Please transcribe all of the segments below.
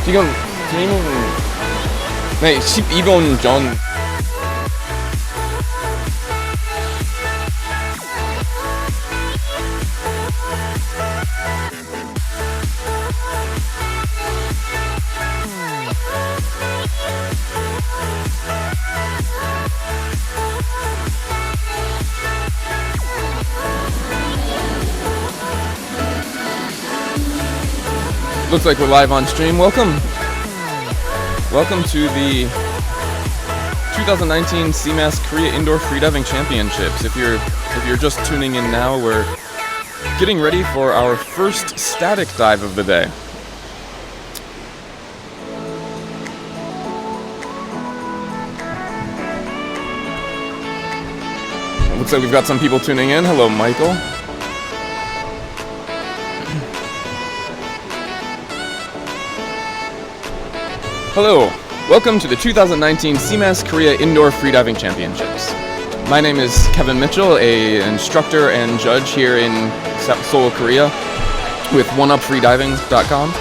지금 저희는 네 12분 전 Looks like we're live on stream. Welcome to the 2019 CMAS Korea Indoor Freediving Championships. If you're just tuning in now, we're getting ready for our first static dive of the day. Looks like we've got some people tuning in. Hello, Michael. Hello, welcome to the 2019 CMAS Korea Indoor Freediving Championships. My name is Kevin Mitchell, an instructor and judge here in Seoul, Korea with OneUpFreediving.com.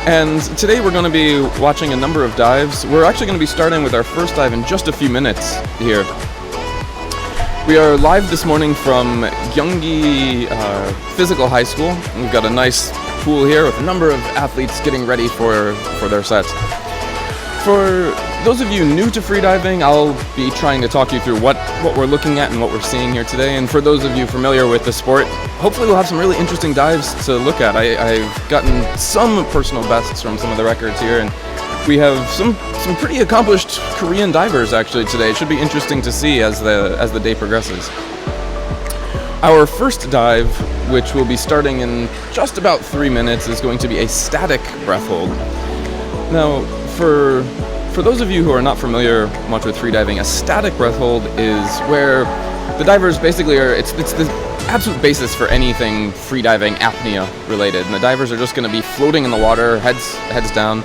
And today we're going to be watching a number of dives. We're actually going to be starting with our first dive in just a few minutes here. We are live this morning from Gyeonggi Physical High School. We've got a nice pool here with a number of athletes getting ready for their sets. For those of you new to freediving, I'll be trying to talk you through what we're looking at and what we're seeing here today. And for those of you familiar with the sport, hopefully we'll have some really interesting dives to look at. I've gotten some personal bests from some of the records here, and we have some pretty accomplished Korean divers actually today. It should be interesting to see as the day progresses. Our first dive, which will be starting in just about 3 minutes, is going to be a static breath hold. Now, for those of you who are not familiar much with freediving, a static breath hold is where the divers basically it's the absolute basis for anything freediving apnea related. And the divers are just going to be floating in the water, heads down,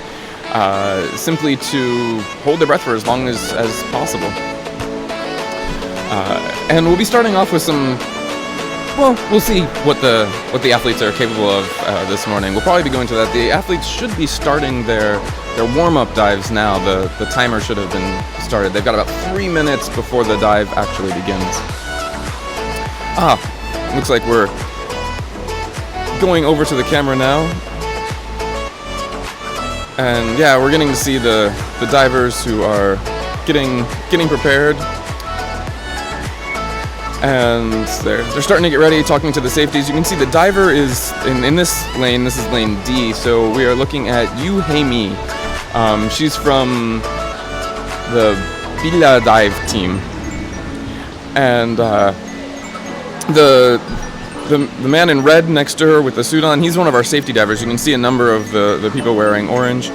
simply to hold their breath for as long as possible. And we'll be starting off with some. Well, we'll see what the athletes are capable of this morning. We'll probably be going to that. The athletes should be starting their warm-up dives now. The timer should have been started. They've got about 3 minutes before the dive actually begins. Looks like we're going over to the camera now. And yeah, we're getting to see the divers who are getting prepared. And they're starting to get ready, talking to the safeties. You can see the diver is in this lane. This is lane D. So we are looking at Yoo Hae-mi. She's from the 빌리다이브 team. And the man in red next to her with the suit on, he's one of our safety divers. You can see a number of the people wearing orange.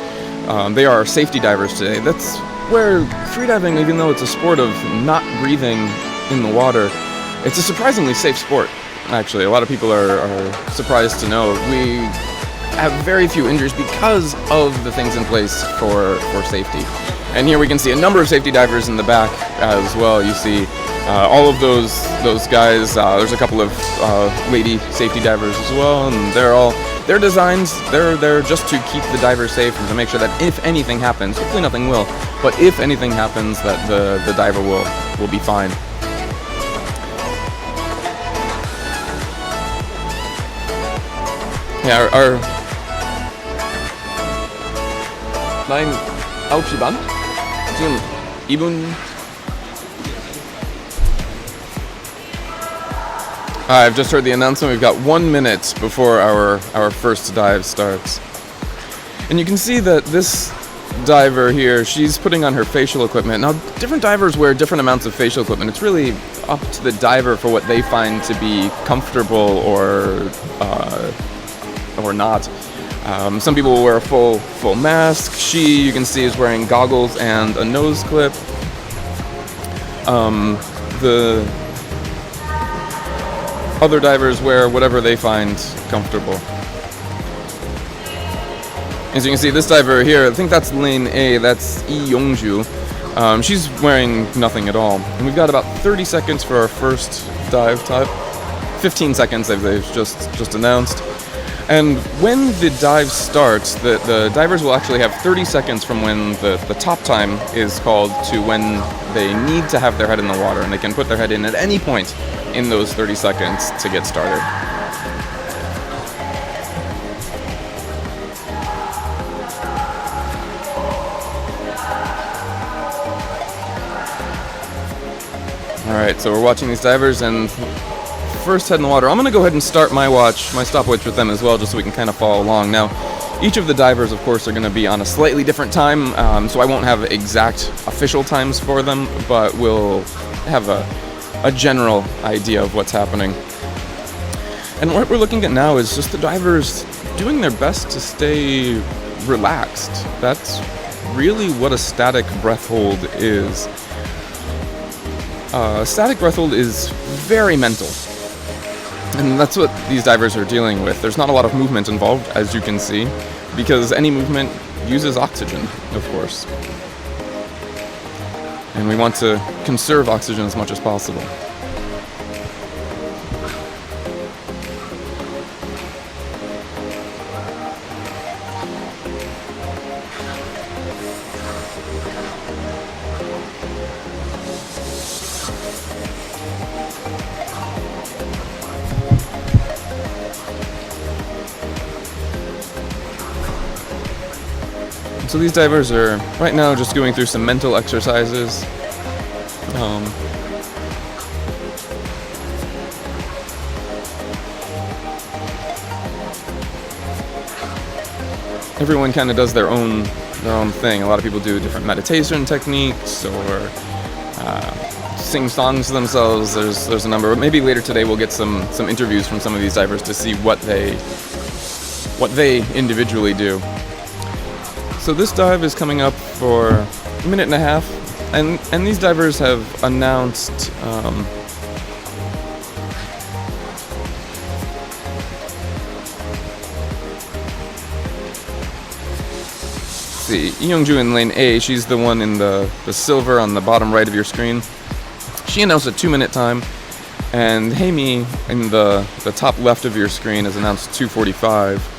They are our safety divers today. That's where freediving, even though it's a sport of not breathing in the water, it's a surprisingly safe sport, actually. A lot of people are surprised to know. We have very few injuries because of the things in place for safety. And here we can see a number of safety divers in the back as well. You see all of those guys. There's a couple of lady safety divers as well, and their designs, they're just to keep the diver safe and to make sure that if anything happens, hopefully nothing will, but if anything happens, that the diver will be fine. Yeah, our 라인 9시 반? 지금 2분. I've just heard the announcement. We've got 1 minute before our first dive starts. And you can see that this diver here, she's putting on her facial equipment. Now, different divers wear different amounts of facial equipment. It's really up to the diver for what they find to be comfortable or not. Some people will wear a full mask. She, you can see, is wearing goggles and a nose clip. The other divers wear whatever they find comfortable. As you can see, this diver here, I think that's lane A, that's Lee Yongju. She's wearing nothing at all. And we've got about 30 seconds for our first dive type. 15 seconds they've just announced. And when the dive starts, the divers will actually have 30 seconds from when the top time is called to when they need to have their head in the water, and they can put their head in at any point in those 30 seconds to get started. Alright, so we're watching these divers, and first head in the water. I'm going to go ahead and start my stopwatch with them as well, just so we can kind of follow along. Now, each of the divers, of course, are going to be on a slightly different time, so I won't have exact official times for them, but we'll have a general idea of what's happening. And what we're looking at now is just the divers doing their best to stay relaxed. That's really what a static breath hold is. Static breath hold is very mental, and that's what these divers are dealing with. There's not a lot of movement involved, as you can see, because any movement uses oxygen, of course. And we want to conserve oxygen as much as possible. So these divers are right now just going through some mental exercises. Everyone kind of does their own thing. A lot of people do different meditation techniques or sing songs to themselves. There's a number. But maybe later today we'll get some interviews from some of these divers to see what they individually do. So this dive is coming up for a minute and a half, and these divers have announced Lee Young-ju in lane A, she's the one in the silver on the bottom right of your screen. She announced a 2-minute time, and Haimi in the top left of your screen has announced 2:45.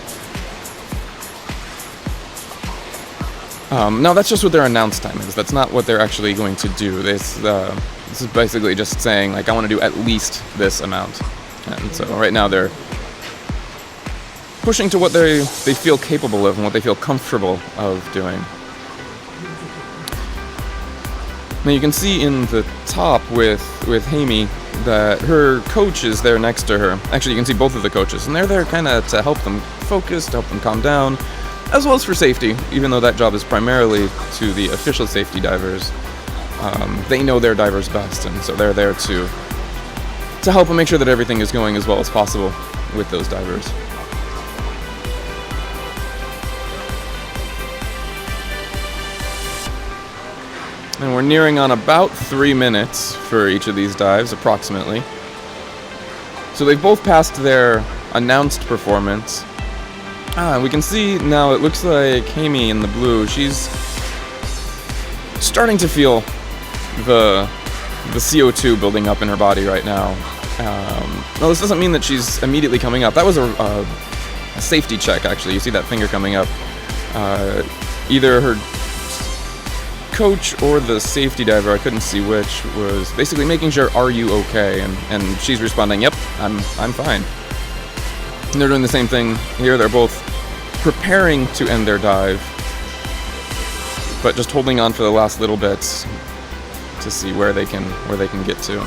Now that's just what their announced time is. That's not what they're actually going to do. This is basically just saying, like, I want to do at least this amount. And so right now they're pushing to what they feel capable of and what they feel comfortable of doing. Now you can see in the top with Haimi that her coach is there next to her. Actually, you can see both of the coaches, and they're there kind of to help them focus, to help them calm down, as well as for safety, even though that job is primarily to the official safety divers. They know their divers best, and so they're there to help them make sure that everything is going as well as possible with those divers. And we're nearing on about 3 minutes for each of these dives, approximately. So they've both passed their announced performance. We can see now it looks like Haimi in the blue, she's starting to feel the CO2 building up in her body right now. Well, this doesn't mean that she's immediately coming up. That was a safety check, actually. You see that finger coming up. Either her coach or the safety diver, I couldn't see which, was basically making sure, are you okay? And she's responding, yep, I'm fine. And they're doing the same thing here. They're both preparing to end their dive, but just holding on for the last little bits to see where they can get to.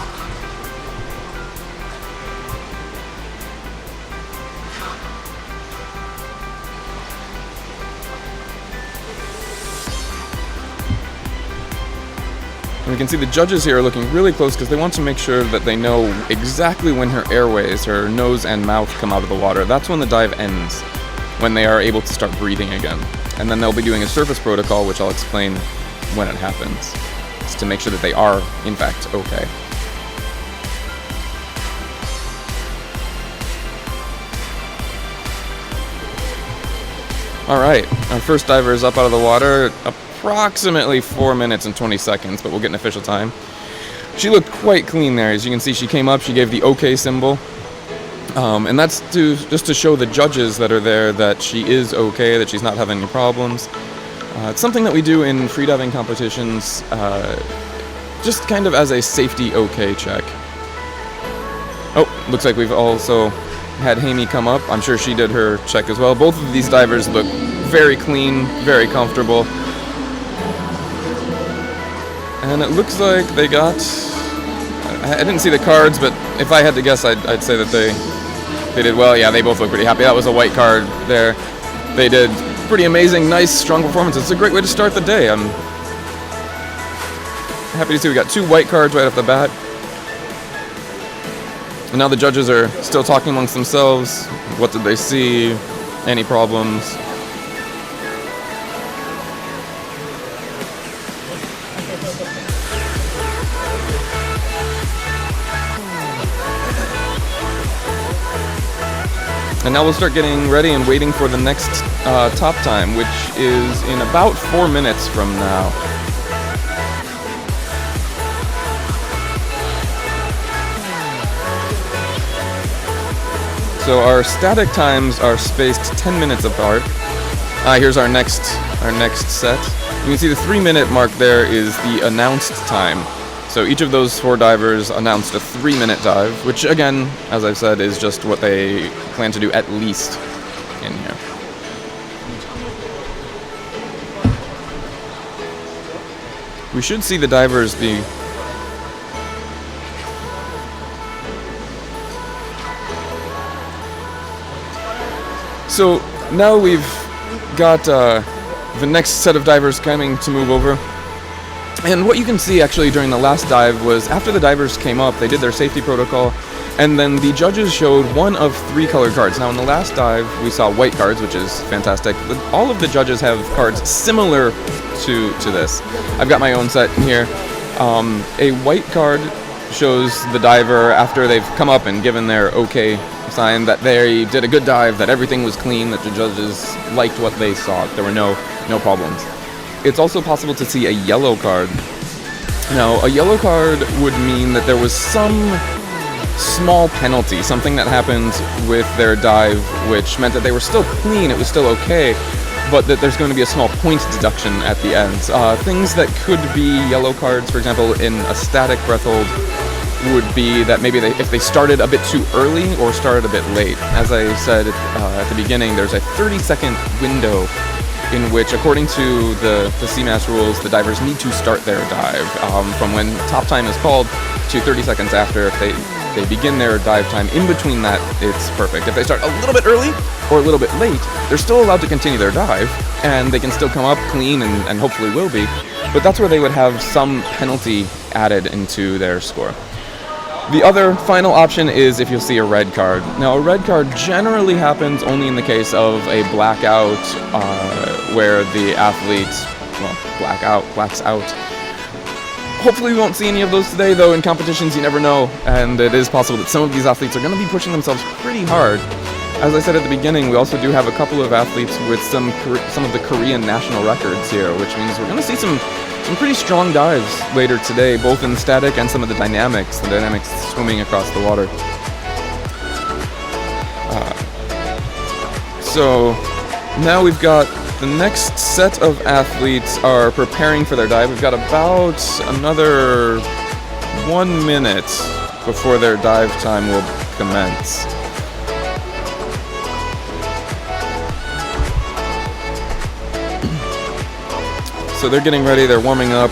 And we can see the judges here are looking really close because they want to make sure that they know exactly when her airways, her nose and mouth, come out of the water. That's when the dive ends, when they are able to start breathing again. And then they'll be doing a surface protocol, which I'll explain when it happens. It's to make sure that they are, in fact, okay. Alright, our first diver is up out of the water. Approximately 4 minutes and 20 seconds, but we'll get an official time. She looked quite clean there. As you can see, she came up, she gave the OK symbol. And that's just to show the judges that are there that she is okay, that she's not having any problems. It's something that we do in freediving competitions, just kind of as a safety okay check. Oh, looks like we've also had Hamey come up. I'm sure she did her check as well. Both of these divers look very clean, very comfortable. And it looks like they got... I didn't see the cards, but if I had to guess, I'd say that they did well. Yeah, they both look pretty happy. That was a white card there. They did pretty amazing, nice, strong performances. It's a great way to start the day. I'm happy to see we got 2 white cards right off the bat. And now the judges are still talking amongst themselves. What did they see? Any problems? And now we'll start getting ready and waiting for the next top time, which is in about 4 minutes from now. So our static times are spaced 10 minutes apart. Here's our next set. You can see the 3-minute mark there is the announced time. So each of those 4 divers announced a 3-minute dive, which again, as I've said, is just what they plan to do at least in here. We should see the divers be... So now we've got the next set of divers coming to move over. And what you can see actually during the last dive was after the divers came up, they did their safety protocol, and then the judges showed 1 of 3 colored cards. Now in the last dive, we saw white cards, which is fantastic. All of the judges have cards similar to this. I've got my own set in here. A white card shows the diver after they've come up and given their okay sign that they did a good dive, that everything was clean, that the judges liked what they saw. There were no problems. It's also possible to see a yellow card. Now, a yellow card would mean that there was some small penalty, something that happened with their dive, which meant that they were still clean, it was still okay, but that there's going to be a small point deduction at the end. Things that could be yellow cards, for example, in a static breath hold, would be that maybe if they started a bit too early or started a bit late. As I said at the beginning, there's a 30-second window in which, according to the CMAS rules, the divers need to start their dive from when top time is called to 30 seconds after. If they begin their dive time, in between that, it's perfect. If they start a little bit early or a little bit late, they're still allowed to continue their dive, and they can still come up clean and hopefully will be, but that's where they would have some penalty added into their score. The other final option is if you'll see a red card. Now, a red card generally happens only in the case of a blackout where the athlete, blacks out. Hopefully we won't see any of those today, though. In competitions, you never know, and it is possible that some of these athletes are going to be pushing themselves pretty hard. As I said at the beginning, we also do have a couple of athletes with some of the Korean national records here, which means we're going to see some pretty strong dives later today, both in static and some of the dynamics swimming across the water. So now we've got the next set of athletes are preparing for their dive. We've got about another 1 minute before their dive time will commence. So they're getting ready, they're warming up.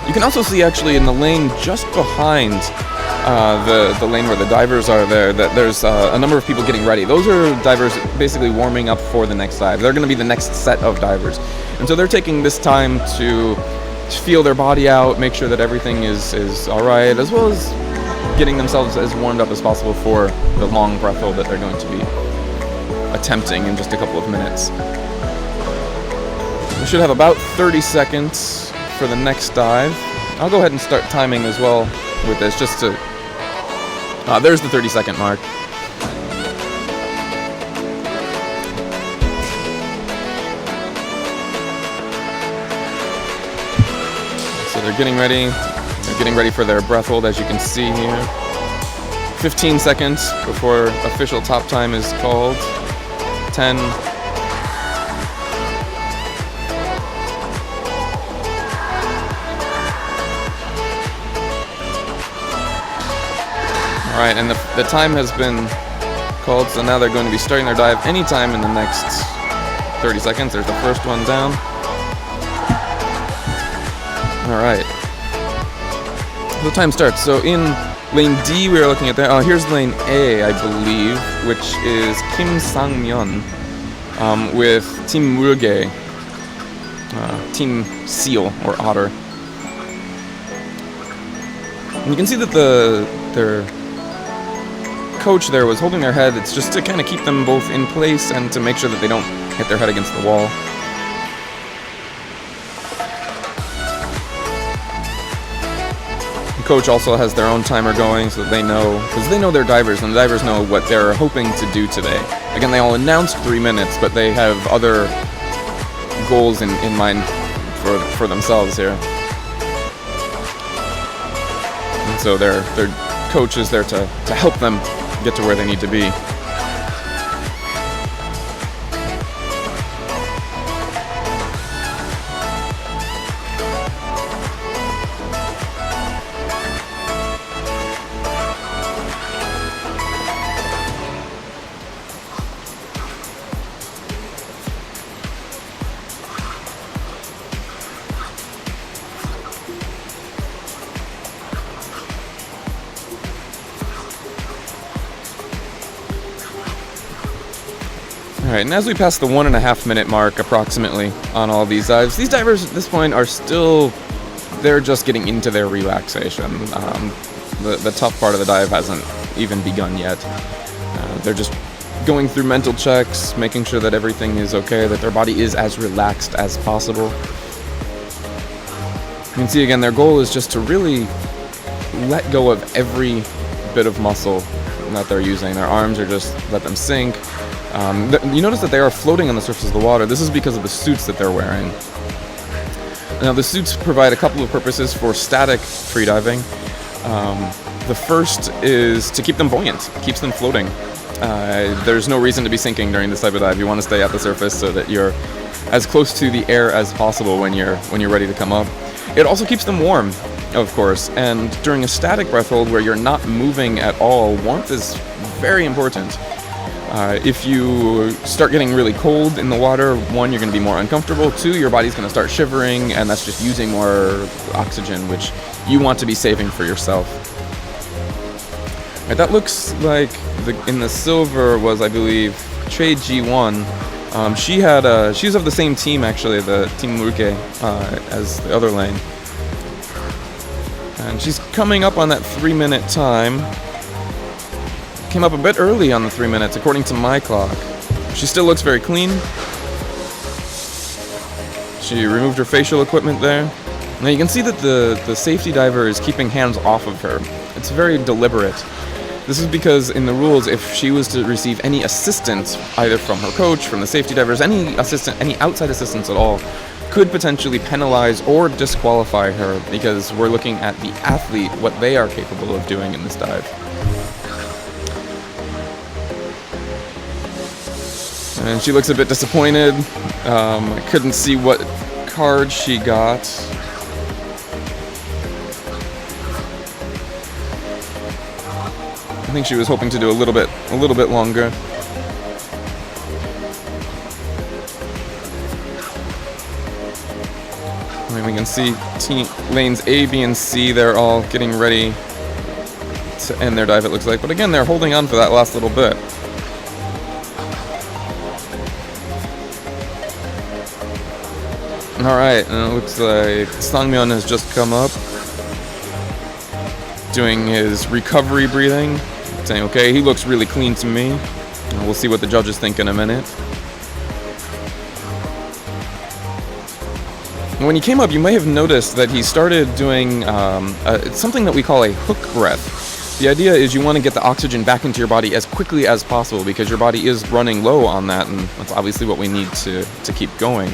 You can also see actually in the lane just behind the lane where the divers are there, that there's a number of people getting ready. Those are divers basically warming up for the next dive. They're going to be the next set of divers. And so they're taking this time to feel their body out, make sure that everything is all right, as well as getting themselves as warmed up as possible for the long breath hold that they're going to be attempting in just a couple of minutes. We should have about 30 seconds for the next dive. I'll go ahead and start timing as well with this, just to... there's the 30-second mark. So they're getting ready. They're getting ready for their breath hold, as you can see here. 15 seconds before official top time is called. 10. Alright, and the time has been called, so now they're going to be starting their dive anytime in the next 30 seconds. There's the first one down. Alright. The time starts. So in lane D, we are looking at there. Oh, here's lane A, I believe, which is Kim Sang-myeon with Team Mulge, Team Seal or Otter. And you can see that their coach there was holding their head. It's just to kind of keep them both in place and to make sure that they don't hit their head against the wall. The coach also has their own timer going so that they know, because they know they're divers and the divers know what they're hoping to do today. Again, they all announced 3 minutes, but they have other goals in mind for themselves here. And so their coach is there to help them get to where they need to be. Alright, and as we pass the 1.5 minute mark approximately on all these divers at this point are still, they're just getting into their relaxation. The tough part of the dive hasn't even begun yet. They're just going through mental checks, making sure that everything is okay, that their body is as relaxed as possible. You can see again, their goal is just to really let go of every bit of muscle that they're using. Their arms are just, let them sink. You notice that they are floating on the surface of the water. This is because of the suits that they're wearing. Now, the suits provide a couple of purposes for static freediving. The first is to keep them buoyant, keeps them floating. There's no reason to be sinking during this type of dive. You want to stay at the surface so that you're as close to the air as possible when you're ready to come up. It also keeps them warm, of course, and during a static breath hold where you're not moving at all, warmth is very important. If you start getting really cold in the water, 1, you're going to be more uncomfortable. 2, your body's going to start shivering, and that's just using more oxygen, which you want to be saving for yourself. Right, that looks like in the silver was, I believe, Choi Ji-won. She's of the same team, actually, the Team Mulge, as the other lane. And she's coming up on that 3-minute time. Came up a bit early on the 3 minutes, according to my clock. She still looks very clean. She removed her facial equipment there. Now you can see that the safety diver is keeping hands off of her. It's very deliberate. This is because in the rules, if she was to receive any assistance, either from her coach, from the safety divers, any outside assistance at all, could potentially penalize or disqualify her, because we're looking at the athlete, what they are capable of doing in this dive. And she looks a bit disappointed. I couldn't see what card she got. I think she was hoping to do a little bit longer. I mean, we can see lanes A, B, and C, they're all getting ready to end their dive, it looks like. But again, they're holding on for that last little bit. Alright, and it looks like Sang-myeon has just come up, doing his recovery breathing, saying, okay, he looks really clean to me. We'll see what the judges think in a minute. And when he came up, you may have noticed that he started doing something that we call a hook breath. The idea is you want to get the oxygen back into your body as quickly as possible because your body is running low on that, and that's obviously what we need to keep going.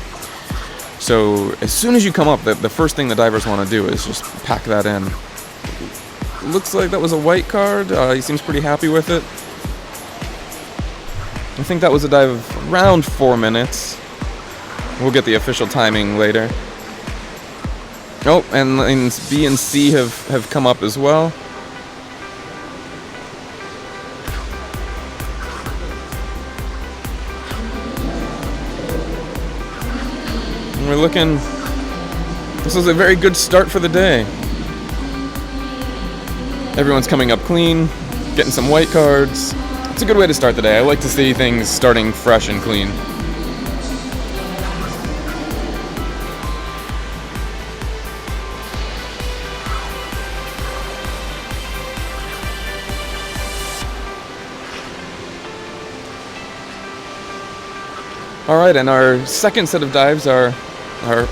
So as soon as you come up, the first thing the divers want to do is just pack that in. looks like that was a white card. He seems pretty happy with it. I think that was a dive of around 4 minutes. We'll get the official timing later. Oh, and lanes B and C have come up as well. And we're looking... This was a very good start for the day. Everyone's coming up clean, getting some white cards. It's a good way to start the day. I like to see things starting fresh and clean. Alright, and our second set of dives are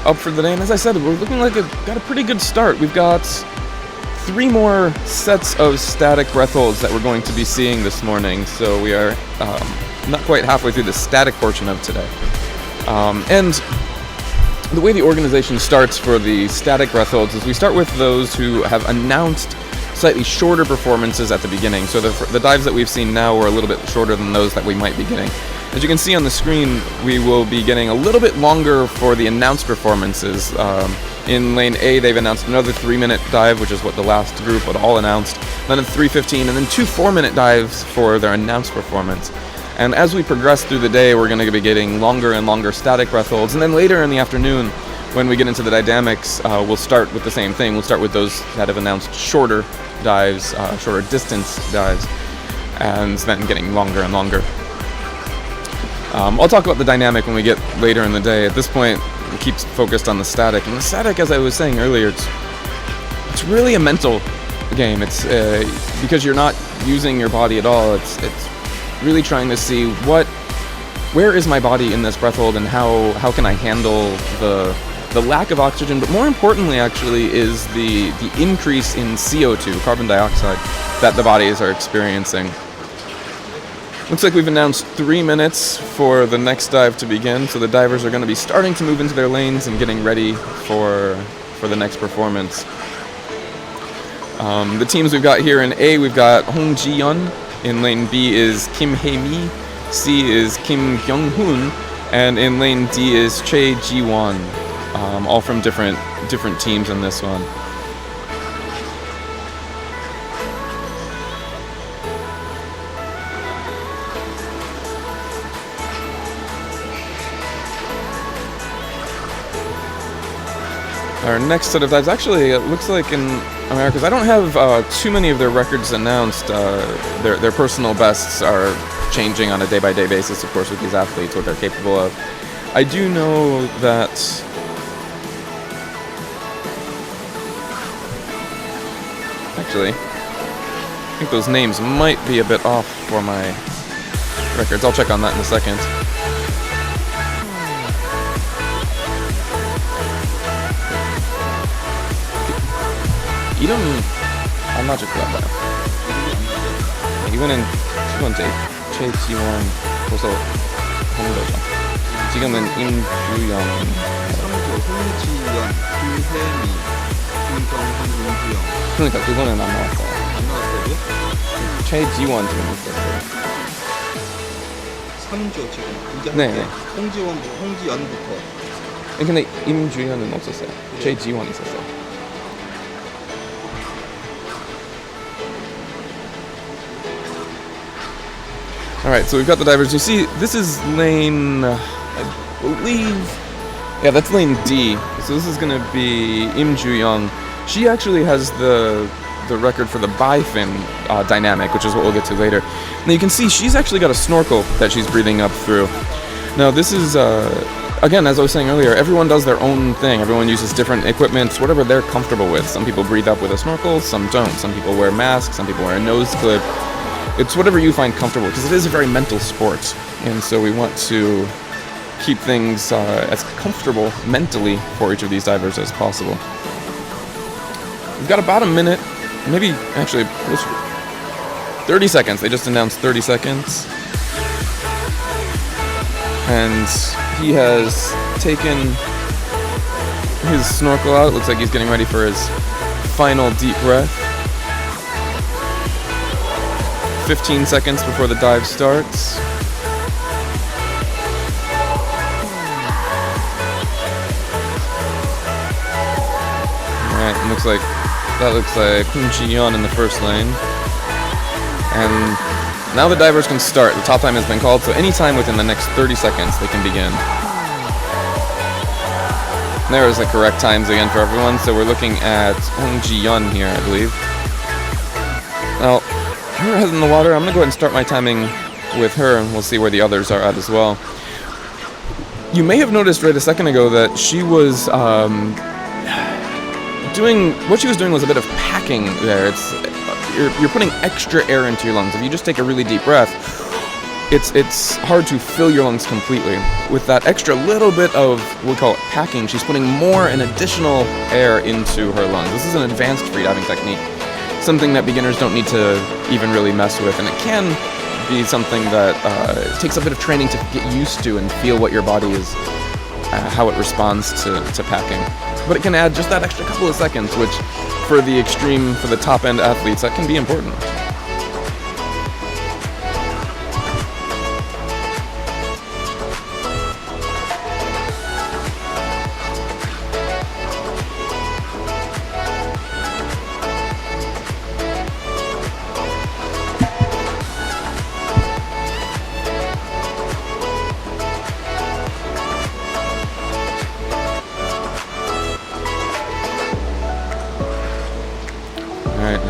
up for the day, and as I said, we're looking like got a pretty good start. We've got 3 more sets of static breath holds that we're going to be seeing this morning, so we are not quite halfway through the static portion of today. And the way the organization starts for the static breath holds is we start with those who have announced slightly shorter performances at the beginning. So the dives that we've seen now are a little bit shorter than those that we might be getting. As you can see on the screen, we will be getting a little bit longer for the announced performances. In lane A, they've announced another 3-minute dive, which is what the last group had all announced, then a 3:15, and then 2 4-minute dives for their announced performance. And as we progress through the day, we're going to be getting longer and longer static breath holds. And then later in the afternoon, when we get into the dynamics, we'll start with the same thing. We'll start with those that have announced shorter dives, shorter distance dives, and then getting longer and longer. I'll talk about the dynamic when we get later in the day. At this point, it keeps focused on the static. And the static, as I was saying earlier, it's really a mental game. It's because you're not using your body at all. It's really trying to see where is my body in this breath hold, and how can I handle the lack of oxygen, but more importantly actually is the increase in CO2, carbon dioxide, that the bodies are experiencing. Looks like we've announced 3 minutes for the next dive to begin, so the divers are going to be starting to move into their lanes and getting ready for the next performance. The teams we've got here in A, we've got Hong Ji-yeon. In lane B is Kim Hae-mi. C is Kim Kyung-hoon. And in lane D is Choi Ji-won. All from different teams in this one. Our next set of dives, actually, it looks like in Americas, I don't have too many of their records announced. Their personal bests are changing on a day-by-day basis, of course, with these athletes, what they're capable of. I do know that actually, I think those names might be a bit off for my records. I'll check on that in a second. 이름 안 맞을 것 같아요. 이거는 첫 번째 최지원 벌써 하는 거죠. 지금은 임주영, 3조 홍지연, 김혜미, 김경훈, 임주영. 그러니까 그거는 안 나왔어요. 안 나왔다고요? 최지원 지금 있었어요. 3조 지금 이제 네. 홍지연부터. 근데 임주현은 없었어요. 최지원 있었어요. Alright, so we've got the divers. You see, this is lane, I believe, yeah, that's lane D. So this is going to be Im Ju-young. She actually has the record for the bifin dynamic, which is what we'll get to later. Now you can see she's actually got a snorkel that she's breathing up through. Now this is, again, as I was saying earlier, everyone does their own thing. Everyone uses different equipment, whatever they're comfortable with. Some people breathe up with a snorkel, some don't. Some people wear masks, some people wear a nose clip. It's whatever you find comfortable, because it is a very mental sport, and so we want to keep things as comfortable mentally for each of these divers as possible. We've got about a minute, maybe actually 30 seconds. They just announced 30 seconds. And he has taken his snorkel out. It looks like he's getting ready for his final deep breath. 15 seconds before the dive starts. Alright, looks like Hung Ji-yeon in the first lane. And now the divers can start. The top time has been called, so anytime within the next 30 seconds they can begin. There is the correct times again for everyone, so we're looking at Hung Ji-yeon here, I believe. Now, her head in the water, I'm going to go ahead and start my timing with her, and we'll see where the others are at as well. You may have noticed right a second ago that she was what she was doing was a bit of packing there. You're putting extra air into your lungs. If you just take a really deep breath, it's hard to fill your lungs completely. With that extra little bit of, we call it packing, she's putting more and additional air into her lungs. This is an advanced freediving technique, something that beginners don't need to even really mess with, and it can be something that takes a bit of training to get used to and feel what your body is, how it responds to packing. But it can add just that extra couple of seconds, which for the top end athletes, that can be important.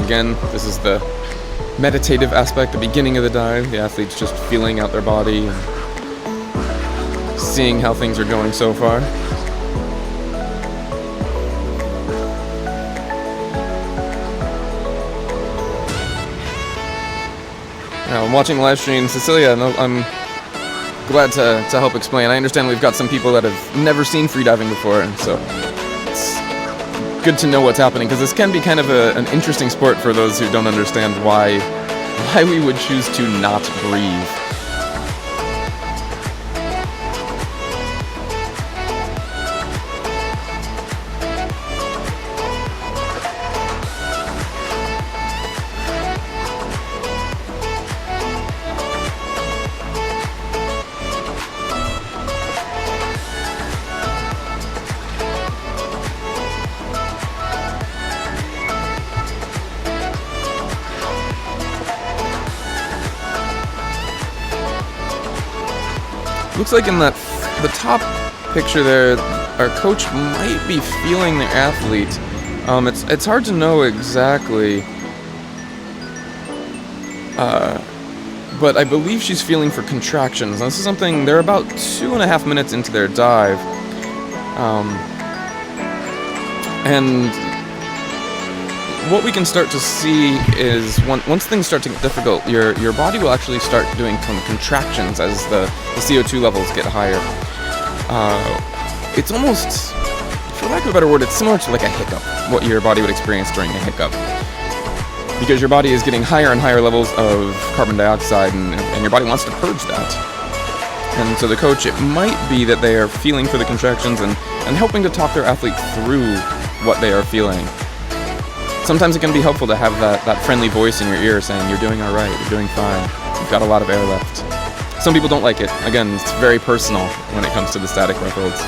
Again, this is the meditative aspect, the beginning of the dive. The athletes just feeling out their body and seeing how things are going so far. Now, I'm watching the live stream. Cecilia, I'm glad to help explain. I understand we've got some people that have never seen freediving before, and so it's good to know what's happening, because this can be kind of an interesting sport for those who don't understand why we would choose to not breathe. Looks like in the top picture there, our coach might be feeling the athlete. It's hard to know exactly, but I believe she's feeling for contractions. Now, this is something, they're about 2.5 minutes into their dive, and what we can start to see is once things start to get difficult, your body will actually start doing contractions as the CO2 levels get higher. It's almost, for lack of a better word, it's similar to like a hiccup, what your body would experience during a hiccup. Because your body is getting higher and higher levels of carbon dioxide, and your body wants to purge that. And so the coach, it might be that they are feeling for the contractions and helping to talk their athlete through what they are feeling. Sometimes it can be helpful to have that friendly voice in your ear saying, you're doing all right, you're doing fine, you've got a lot of air left. Some people don't like it. Again, it's very personal when it comes to the static records.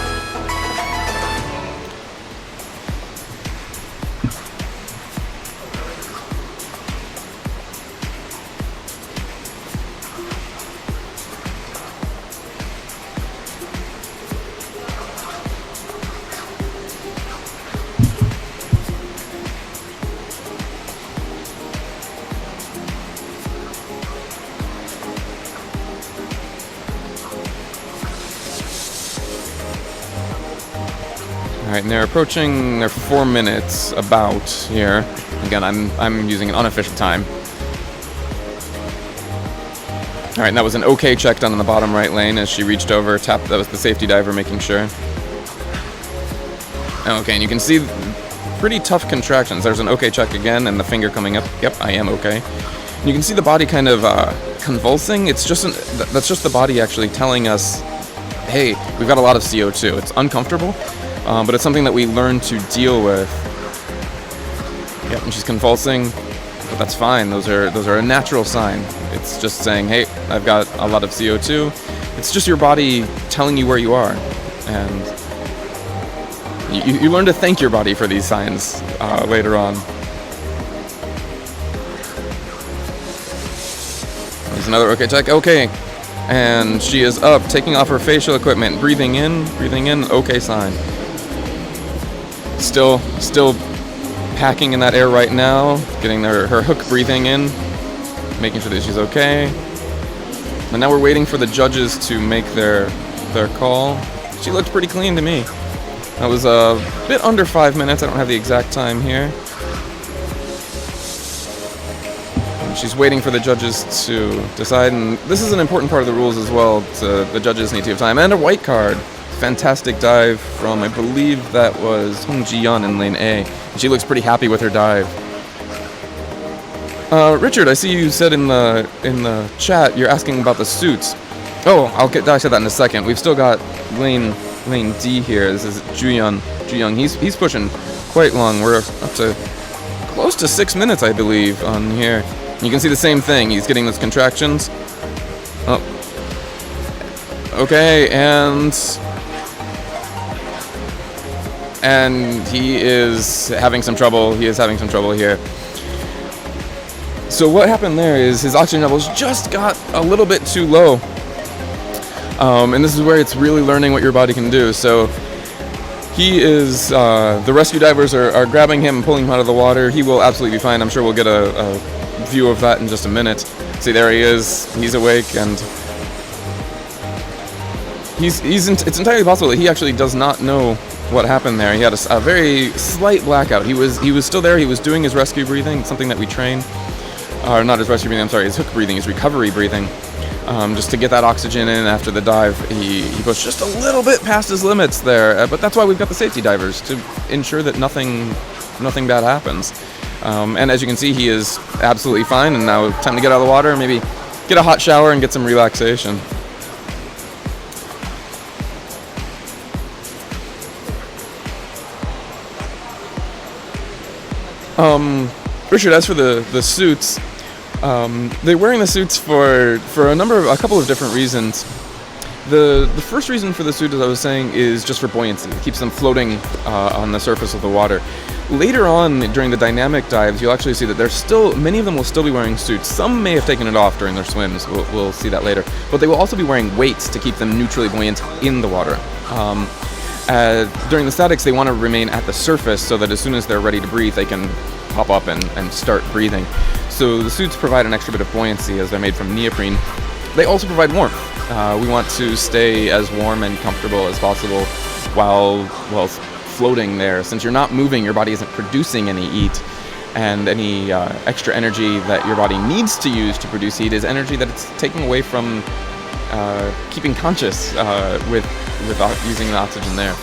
Alright, and they're approaching their 4 minutes about here. Again, I'm using an unofficial time. Alright, and that was an okay check done in the bottom right lane as she reached over, tapped, that was the safety diver making sure. Okay, and you can see pretty tough contractions. There's an okay check again and the finger coming up. Yep, I am okay. And you can see the body kind of convulsing. It's just that's just the body actually telling us, hey, we've got a lot of CO2. It's uncomfortable, but it's something that we learn to deal with. Yep, and she's convulsing. but that's fine. Those are a natural sign. It's just saying, hey, I've got a lot of CO2. It's just your body telling you where you are, and you learn to thank your body for these signs later on. There's another okay check. Okay, and she is up, taking off her facial equipment, breathing in, okay sign. Still packing in that air right now, getting her hook breathing in, making sure that she's okay. And now we're waiting for the judges to make their call. She looked pretty clean to me. That was a bit under 5 minutes. I don't have the exact time here. And she's waiting for the judges to decide, and this is an important part of the rules as well. The judges need to have time. And a white card. Fantastic dive from, I believe that was Hong Ji-yeon in lane A. She looks pretty happy with her dive. Richard, I see you said in the chat you're asking about the suits. Oh, I'll get to that in a second. We've still got lane D here. This is Ju-young. He's pushing quite long. We're up to close to 6 minutes, I believe, on here. You can see the same thing. He's getting those contractions. Oh. Okay, and he is having some trouble. He is having some trouble here. So what happened there is his oxygen levels just got a little bit too low. And this is where it's really learning what your body can do. So he is, the rescue divers are grabbing him and pulling him out of the water. He will absolutely be fine. I'm sure we'll get a view of that in just a minute. See, there he is. He's awake, and it's entirely possible that he actually does not know what happened there. He had a very slight blackout. He was still there. He was doing his rescue breathing, something that we train. Or not his rescue breathing, I'm sorry, his hook breathing, his recovery breathing. Just to get that oxygen in after the dive. He pushed just a little bit past his limits there, but that's why we've got the safety divers, to ensure that nothing bad happens. And as you can see, he is absolutely fine, and now time to get out of the water and maybe get a hot shower and get some relaxation. Richard, as for the suits, they're wearing the suits for a couple of different reasons. The first reason for the suit, as I was saying, is just for buoyancy. It keeps them floating on the surface of the water. Later on, during the dynamic dives, you'll actually see that many of them will still be wearing suits. Some may have taken it off during their swims. We'll see that later. But they will also be wearing weights to keep them neutrally buoyant in the water. During the statics, they want to remain at the surface so that as soon as they're ready to breathe, they can pop up and start breathing. So the suits provide an extra bit of buoyancy as they're made from neoprene. They also provide warmth. We want to stay as warm and comfortable as possible while floating there. Since you're not moving, your body isn't producing any heat, and any extra energy that your body needs to use to produce heat is energy that it's taking away from keeping conscious with using the oxygen there.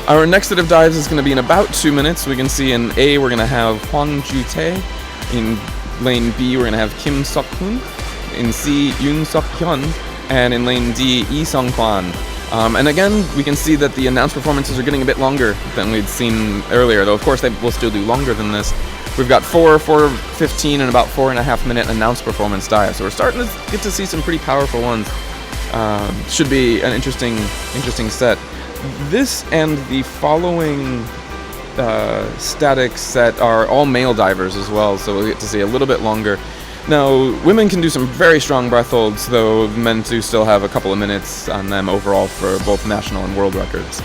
Our next set of dives is going to be in about 2 minutes. We can see in A, we're going to have Hwang Ju-tae. In lane B, we're going to have Kim Seok-hoon. In C, Yoon Seok-hyun. And in lane D, Lee Sung-hwan. And again, we can see that the announced performances are getting a bit longer than we'd seen earlier, though of course they will still do longer than this. We've got 4:15, and about 4.5 minute announced performance dives. So we're starting to get to see some pretty powerful ones. Should be an interesting set. This and the following static set are all male divers as well, so we'll get to see a little bit longer. Now, women can do some very strong breath holds, though men do still have a couple of minutes on them overall for both national and world records.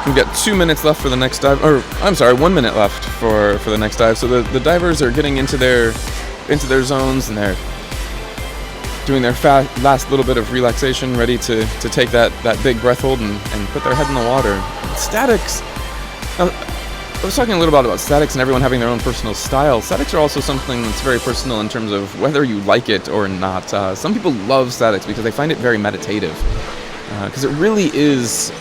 We've got 2 minutes left for the next dive, or I'm sorry, 1 minute left for the next dive. So the divers are getting into their zones, and they're doing their last little bit of relaxation, ready to take that big breath hold and put their head in the water. Statics. I was talking a little bit about statics and everyone having their own personal style. Statics are also something that's very personal in terms of whether you like it or not. Some people love statics because they find it very meditative, because it really is,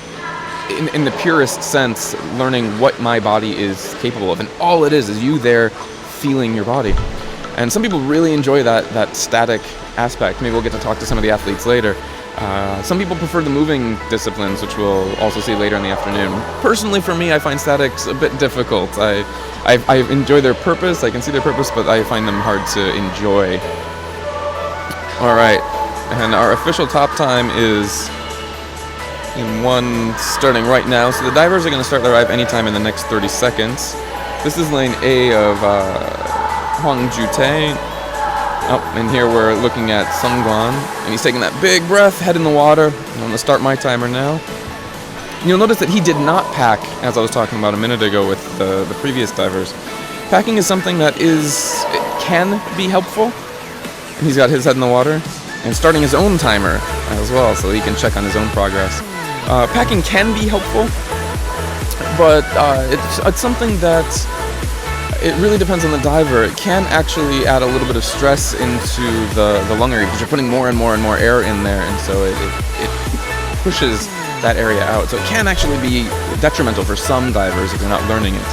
in the purest sense, learning what my body is capable of, and all it is you there feeling your body. And some people really enjoy that static aspect. Maybe we'll get to talk to some of the athletes later. Some people prefer the moving disciplines, which we'll also see later in the afternoon. Personally, for me, I find statics a bit difficult. I enjoy their purpose, I can see their purpose, but I find them hard to enjoy. Alright, and our official top time is in 1 starting right now. So the divers are going to start their dive anytime in the next 30 seconds. This is lane A of Huang Jute. Oh, and here we're looking at Sung Guan, and he's taking that big breath, head in the water. I'm going to start my timer now. You'll notice that he did not pack, as I was talking about a minute ago with the previous divers. Packing is something that can be helpful. And he's got his head in the water, and starting his own timer as well, so he can check on his own progress. Packing can be helpful, but it's something that it really depends on the diver. It can actually add a little bit of stress into the lung area because you're putting more and more and more air in there, and so it pushes that area out. So it can actually be detrimental for some divers if you're not learning it.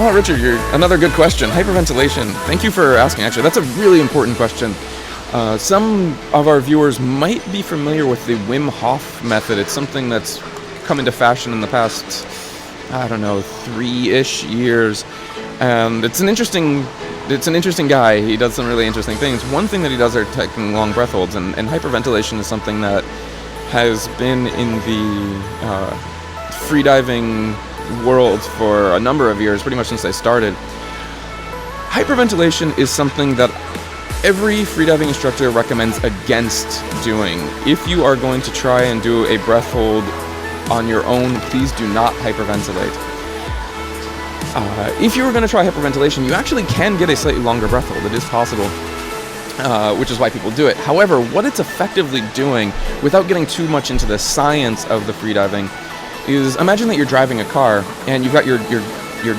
Oh, Richard, another good question. Hyperventilation. Thank you for asking, actually. That's a really important question. Some of our viewers might be familiar with the Wim Hof method. It's something that's come into fashion in the past, 3-ish years. And it's an interesting guy. He does some really interesting things. One thing that he does are taking long breath holds, and hyperventilation is something that has been in the freediving world for a number of years, pretty much since I started. Hyperventilation is something that every freediving instructor recommends against doing. If you are going to try and do a breath hold on your own, please do not hyperventilate. If you were going to try hyperventilation, you actually can get a slightly longer breath hold. It is possible, which is why people do it. However, what it's effectively doing, without getting too much into the science of the freediving, is imagine that you're driving a car and you've got your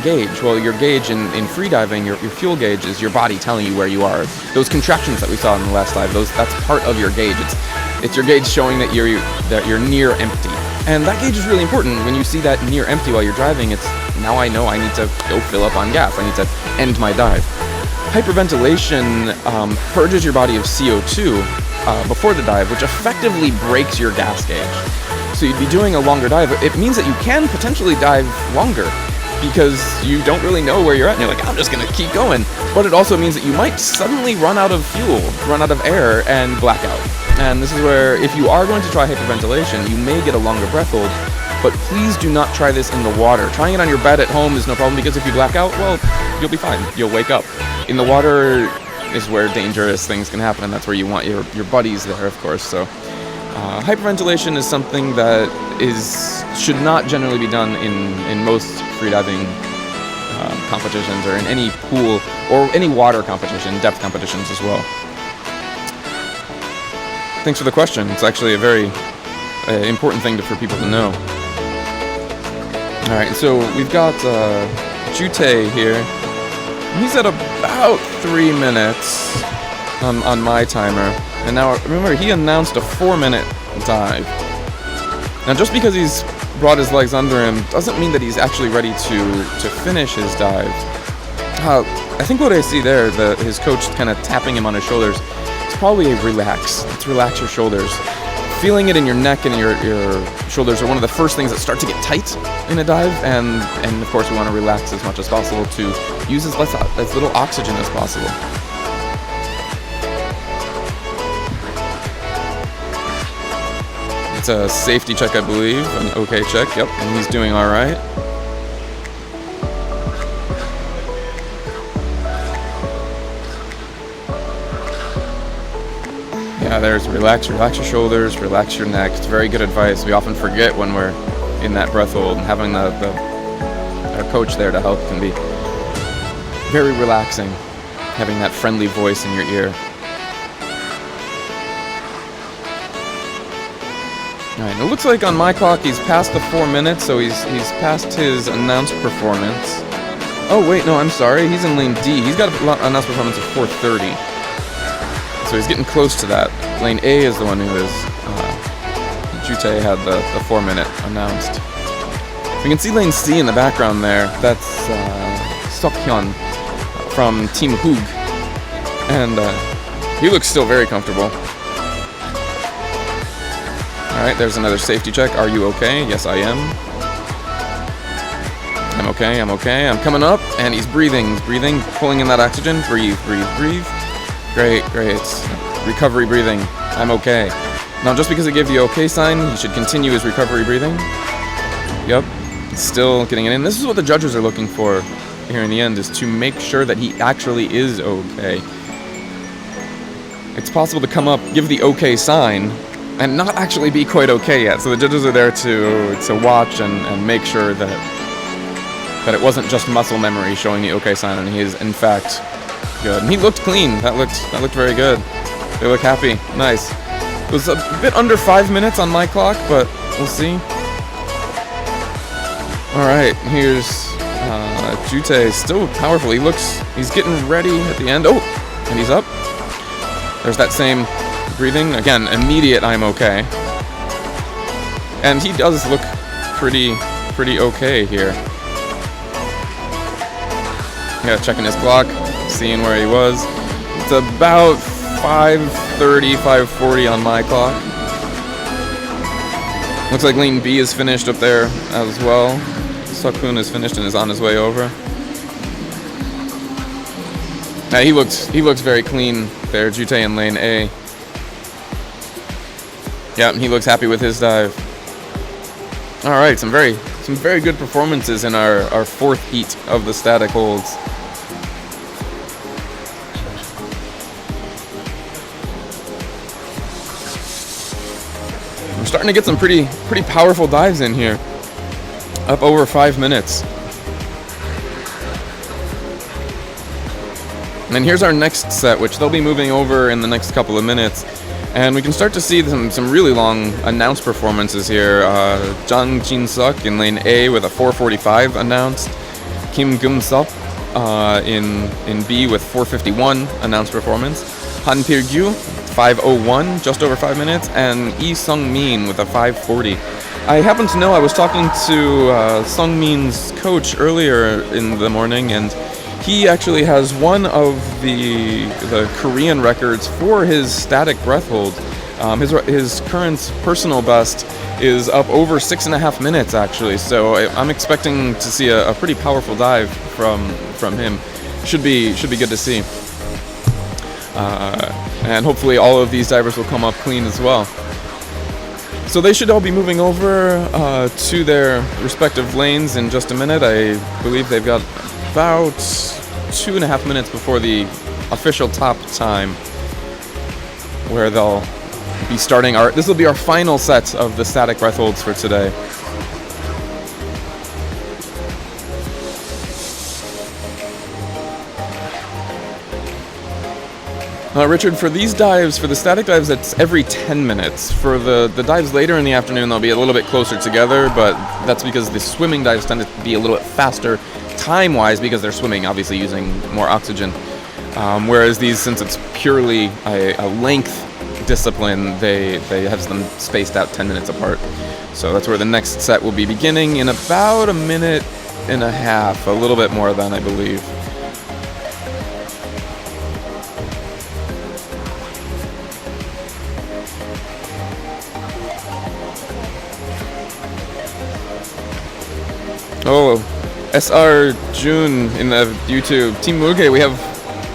gauge. Well, your gauge in freediving, your fuel gauge is your body telling you where you are. Those contractions that we saw in the last dive, that's part of your gauge. It's your gauge showing that you're near empty. And that gauge is really important. When you see that near empty while you're driving, it's now I know I need to go fill up on gas. I need to end my dive. Hyperventilation purges your body of CO2 before the dive, which effectively breaks your gas gauge. So you'd be doing a longer dive. It means that you can potentially dive longer because you don't really know where you're at, and you're like, I'm just going to keep going. But it also means that you might suddenly run out of fuel, run out of air, and black out. And this is where, if you are going to try hyperventilation, you may get a longer breath hold, but please do not try this in the water. Trying it on your bed at home is no problem, because if you black out, well, you'll be fine. You'll wake up. In the water is where dangerous things can happen, and that's where you want your buddies there, of course. So hyperventilation is something that should not generally be done in most freediving competitions, or in any pool or any water competition, depth competitions as well. Thanks for the question. It's actually a very important thing for people to know. All right, so we've got Jute here. He's at about 3 minutes on my timer. And now, remember, he announced a 4-minute dive. Now, just because he's brought his legs under him doesn't mean that he's actually ready to finish his dive. I think what I see there, his coach kind of tapping him on his shoulders, it's probably a relax. Let's relax your shoulders. Feeling it in your neck and your shoulders are one of the first things that start to get tight in a dive, and of course we want to relax as much as possible to use as little oxygen as possible. It's a safety check, I believe, an okay check, yep, and he's doing all right. Yeah, there's relax your shoulders, relax your neck. It's very good advice. We often forget when we're in that breath hold, and having our coach there to help can be very relaxing, having that friendly voice in your ear. Alright, it looks like on my clock he's past the 4 minutes, so he's past his announced performance. Oh wait, no, I'm sorry, he's in lane D. He's got an announced performance of 4:30. So he's getting close to that. Lane A is the one who is, Jute had the 4-minute announced. We can see lane C in the background there. That's Sokhyun from Team Hoog. And He looks still very comfortable. All right, there's another safety check. Are you okay? Yes, I am. I'm okay, I'm okay. I'm coming up, and he's breathing, pulling in that oxygen. Breathe, breathe, breathe. Great, great. Recovery breathing. I'm okay. Now, just because it gave the okay sign, he should continue his recovery breathing. Yep, still getting it in. This is what the judges are looking for here in the end, is to make sure that he actually is okay. It's possible to come up, give the okay sign, and not actually be quite okay yet. So the judges are there to watch and make sure that it wasn't just muscle memory showing the okay sign, and he is in fact good. And he looked clean. That looked very good. They look happy. Nice. It was a bit under 5 minutes on my clock, but we'll see. All right, here's Jute, still powerful. He's getting ready at the end. Oh, and he's up. There's that same breathing. Again, immediate I'm okay. And he does look pretty okay here. Yeah, checking his clock, seeing where he was. It's about 5:30, 5:40 on my clock. Looks like lane B is finished up there as well. Sukun is finished and is on his way over. Now he looks very clean there, Jute in lane A. Yeah, he looks happy with his dive. All right, some very good performances in our fourth heat of the static holds. We're starting to get some pretty powerful dives in here. Up over 5 minutes. And then here's our next set, which they'll be moving over in the next couple of minutes. And we can start to see some really long announced performances here. Jang Jin-suk in lane A with a 4:45 announced. Kim Gum-sup in B with 4:51 announced performance. Han Pil-gyu, 5:01, just over 5 minutes. And Lee Sung-min with a 5:40. I happen to know I was talking to Sung-min's coach earlier in the morning, and he actually has one of the Korean records for his static breath hold. His current personal best is up over 6.5 minutes, actually. So I'm expecting to see a pretty powerful dive from him. Should be good to see. And hopefully all of these divers will come up clean as well. So they should all be moving over to their respective lanes in just a minute. I believe they've got about 2.5 minutes before the official top time, where they'll be starting this will be our final set of the static breath holds for today. Richard, for these dives, for the static dives, it's every 10 minutes. For the dives later in the afternoon, they'll be a little bit closer together, but that's because the swimming dives tend to be a little bit faster time-wise, because they're swimming, obviously using more oxygen. Whereas these, since it's purely a length discipline, they have them spaced out 10 minutes apart. So that's where the next set will be beginning in about 1.5 minutes, a little bit more than, I believe. Oh, SR June in the YouTube. Team Mulge, we have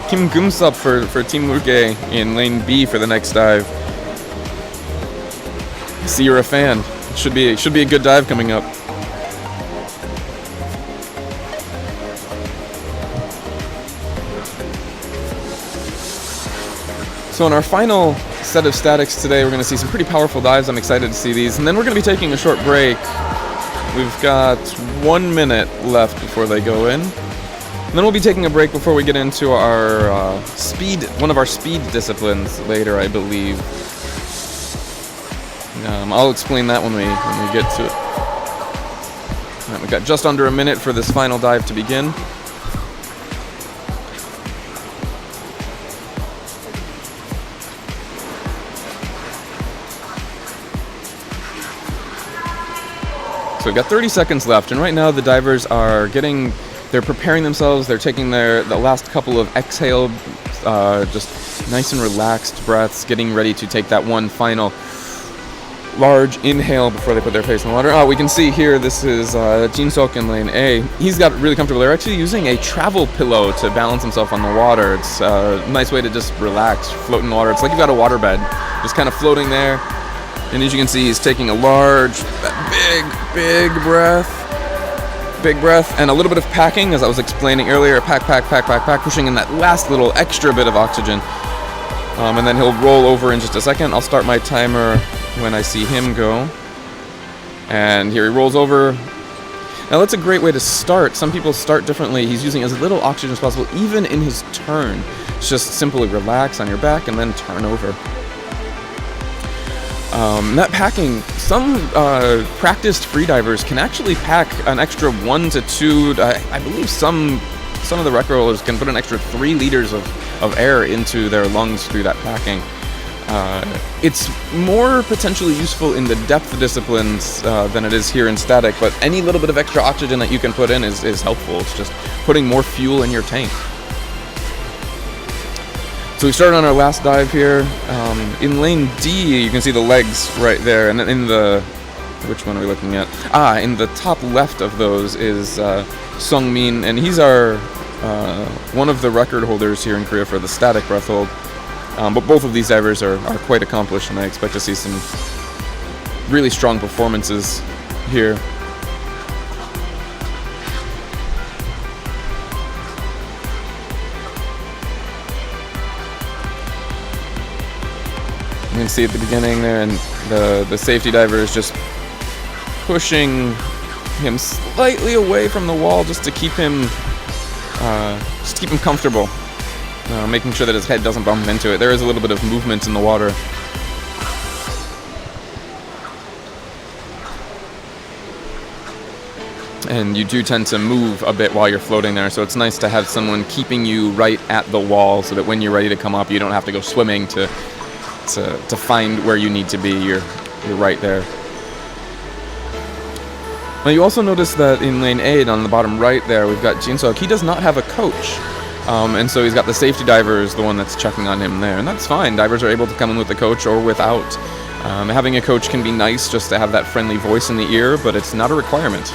Kim Gum-sup for Team Mulge in lane B for the next dive. I see you're a fan. Should be a good dive coming up. So in our final set of statics today, we're going to see some pretty powerful dives. I'm excited to see these. And then we're going to be taking a short break. We've got 1 minute left before they go in. And then we'll be taking a break before we get into our one of our speed disciplines later, I believe. I'll explain that when we get to it. Right, we've got just under 1 minute for this final dive to begin. So we've got 30 seconds left, and right now the divers are they're preparing themselves, they're taking the last couple of exhale, just Nice and relaxed breaths, getting ready to take that one final large inhale before they put their face in the water. We can see here, this is Jin-seok in lane A. He's got really comfortable. They're actually using a travel pillow to balance himself on the water. It's a nice way to just relax, float in the water. It's like you've got a waterbed, just kind of floating there. And as you can see, he's taking a large, big breath. Big breath, and a little bit of packing, as I was explaining earlier. Pack, pushing in that last little extra bit of oxygen. And then he'll roll over in just a second. I'll start my timer when I see him go. And here he rolls over. Now that's a great way to start. Some people start differently. He's using as little oxygen as possible, even in his turn. It's just simply relax on your back and then turn over. That packing, some practiced freedivers can actually pack an extra 1 to 2, I believe some of the record holders can put an extra 3 liters of air into their lungs through that packing. It's more potentially useful in the depth disciplines than it is here in static, but any little bit of extra oxygen that you can put in is helpful. It's just putting more fuel in your tank. So we started on our last dive here. In lane D, you can see the legs right there, and in the, which one are we looking at? In the top left of those is Sungmin, and he's our one of the record holders here in Korea for the static breath hold. But both of these divers are quite accomplished, and I expect to see some really strong performances here. You can see at the beginning there, and the safety diver is just pushing him slightly away from the wall just to keep him comfortable, making sure that his head doesn't bump into it. There is a little bit of movement in the water. And you do tend to move a bit while you're floating there, so it's nice to have someone keeping you right at the wall so that when you're ready to come up, you don't have to go swimming to find where you need to be. You're right there. Now you also notice that in lane 8 on the bottom right there, we've got Jin-seok. He does not have a coach. And so he's got the safety diver is the one that's checking on him there. And that's fine. Divers are able to come in with the coach or without. Having a coach can be nice just to have that friendly voice in the ear, but it's not a requirement.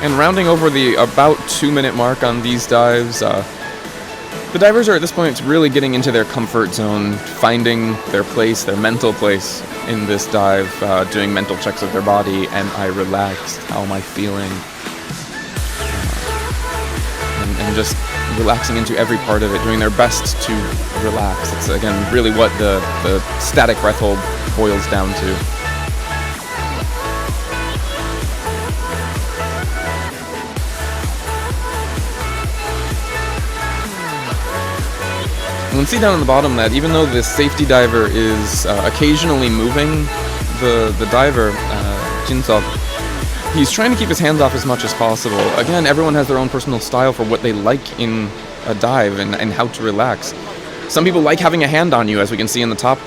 And rounding over the about 2-minute mark on these dives, the divers are at this point really getting into their comfort zone, finding their place, their mental place in this dive, doing mental checks of their body. Am I relaxed? How am I feeling? And just relaxing into every part of it, doing their best to relax. It's, again, really what the static breath hold boils down to. You can see down on the bottom that even though the safety diver is occasionally moving the diver, Jin-seok, he's trying to keep his hands off as much as possible. Again, everyone has their own personal style for what they like in a dive and how to relax. Some people like having a hand on you, as we can see in the top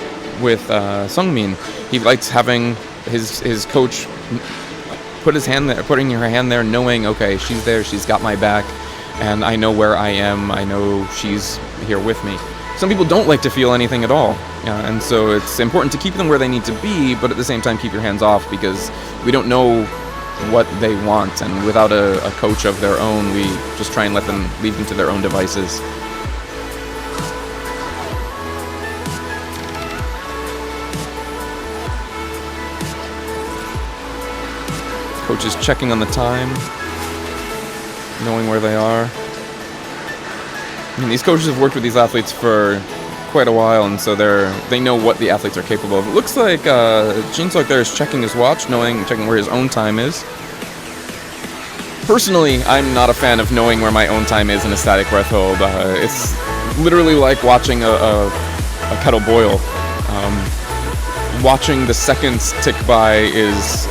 with Sungmin. He likes having his coach put his hand there, putting her hand there, knowing, okay, she's there, she's got my back, and I know where I am, I know she's here with me. Some people don't like to feel anything at all, and so it's important to keep them where they need to be, but at the same time keep your hands off, because we don't know what they want, and without a coach of their own, we just try and leave them to their own devices. Coach is checking on the time, knowing where they are. And these coaches have worked with these athletes for quite a while, and so they know what the athletes are capable of. It looks like Jin-seok there is checking his watch, checking where his own time is. Personally, I'm not a fan of knowing where my own time is in a static breath hold. It's literally like watching a kettle boil. Watching the seconds tick by is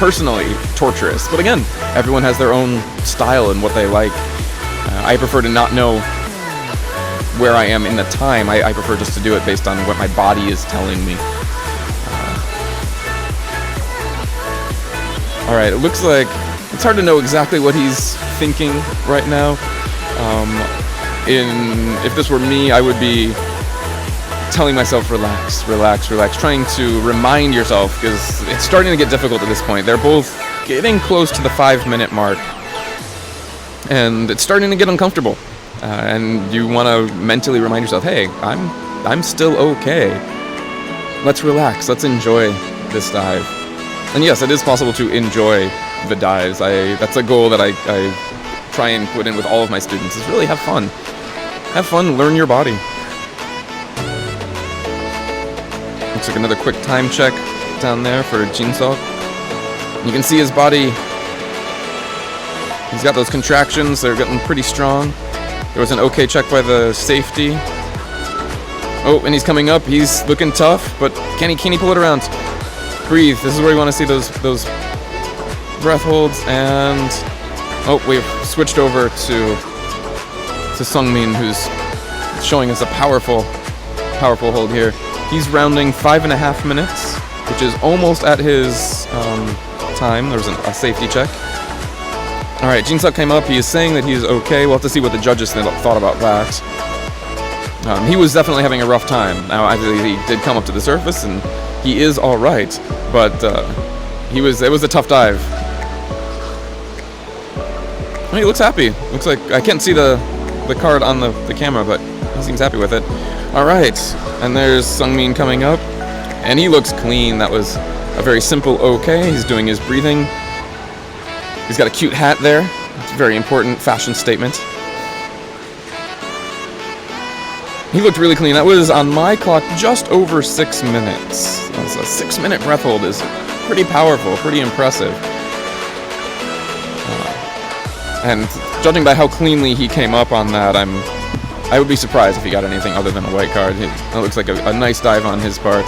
personally torturous. But again, everyone has their own style and what they like. I prefer to not know where I am in the time. I prefer just to do it based on what my body is telling me. All right, it looks like it's hard to know exactly what he's thinking right now. If this were me, I would be telling myself, relax, relax, relax, trying to remind yourself, because it's starting to get difficult at this point. They're both getting close to the 5-minute mark, and it's starting to get uncomfortable. And you want to mentally remind yourself, hey, I'm still okay. Let's relax. Let's enjoy this dive. And yes, it is possible to enjoy the dives. That's a goal that I try and put in with all of my students, is really have fun. Have fun, learn your body. Looks like another quick time check down there for Jin-seok. You can see his body. He's got those contractions. They're getting pretty strong. There was an okay check by the safety. Oh, and he's coming up. He's looking tough, but can he pull it around? Breathe. This is where you want to see those breath holds. And oh, we've switched over to Sungmin, who's showing us a powerful hold here. He's rounding 5.5 minutes, which is almost at his time. There was a safety check. All right, Jin-seok came up. He is saying that he is okay. We'll have to see what the judges thought about that. He was definitely having a rough time. Now, he did come up to the surface, and he is all right, but it was a tough dive. Well, he looks happy. Looks like I can't see the card on the camera, but he seems happy with it. All right, and there's Sungmin coming up, and he looks clean. That was a very simple okay. He's doing his breathing. He's got a cute hat there. It's a very important fashion statement. He looked really clean. That was, on my clock, just over 6 minutes. So a 6-minute breath hold is pretty powerful, pretty impressive. And judging by how cleanly he came up on that, I would be surprised if he got anything other than a white card. That looks like a nice dive on his part.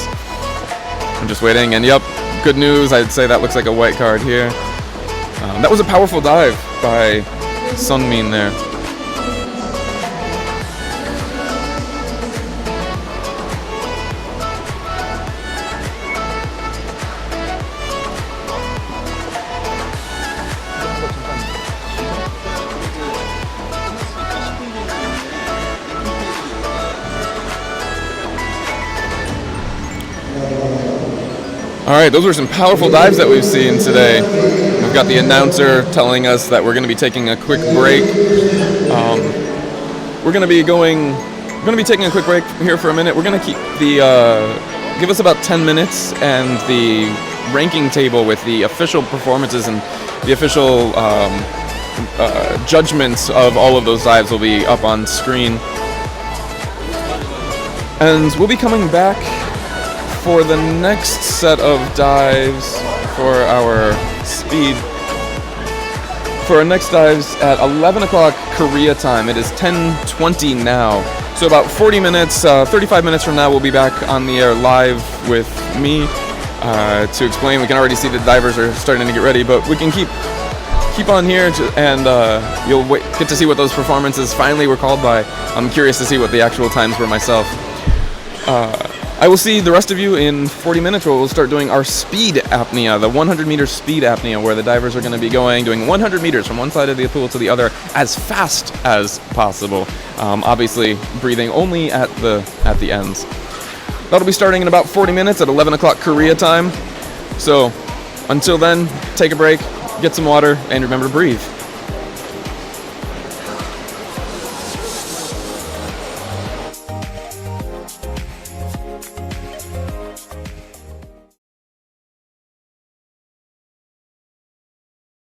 I'm just waiting, and yep, good news. I'd say that looks like a white card here. That was a powerful dive by Sungmin there. Alright, those were some powerful dives that we've seen today. We've got the announcer telling us that we're going to be taking a quick break. We're going to be taking a quick break here for a minute. We're going to keep give us about 10 minutes, and the ranking table with the official performances and the official judgments of all of those dives will be up on screen. And we'll be coming back for the next set of dives for our speed. For our next dives at 11 o'clock Korea time. It is 10:20 now. So about 40 minutes, 35 minutes from now, we'll be back on the air live with me to explain. We can already see the divers are starting to get ready, but we can keep on here and you'll get to see what those performances finally were called by. I'm curious to see what the actual times were myself. I will see the rest of you in 40 minutes where we'll start doing our speed apnea, the 100-meter speed apnea, where the divers are going to be doing 100 meters from one side of the pool to the other as fast as possible. Obviously, breathing only at the ends. That'll be starting in about 40 minutes at 11 o'clock Korea time. So, until then, take a break, get some water, and remember to breathe.